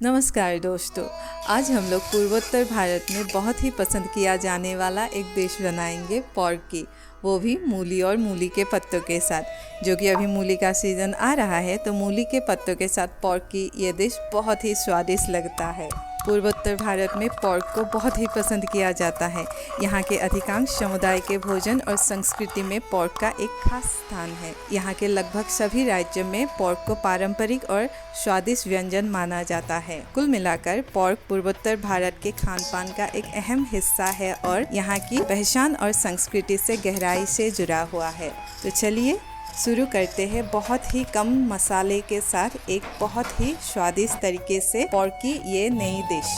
नमस्कार दोस्तों। आज हम लोग पूर्वोत्तर भारत में बहुत ही पसंद किया जाने वाला एक डिश बनाएंगे पोर्क की, वो भी मूली और मूली के पत्तों के साथ। जो कि अभी मूली का सीज़न आ रहा है, तो मूली के पत्तों के साथ पोर्क की ये डिश बहुत ही स्वादिष्ट लगता है। पूर्वोत्तर भारत में पोर्क को बहुत ही पसंद किया जाता है। यहाँ के अधिकांश समुदाय के भोजन और संस्कृति में पोर्क का एक खास स्थान है। यहाँ के लगभग सभी राज्यों में पोर्क को पारंपरिक और स्वादिष्ट व्यंजन माना जाता है। कुल मिलाकर पोर्क पूर्वोत्तर भारत के खान पान का एक अहम हिस्सा है और यहाँ की पहचान और संस्कृति से गहराई से जुड़ा हुआ है। तो चलिए शुरू करते हैं बहुत ही कम मसाले के साथ एक बहुत ही स्वादिष्ट तरीके से पोर्क की ये नई डिश।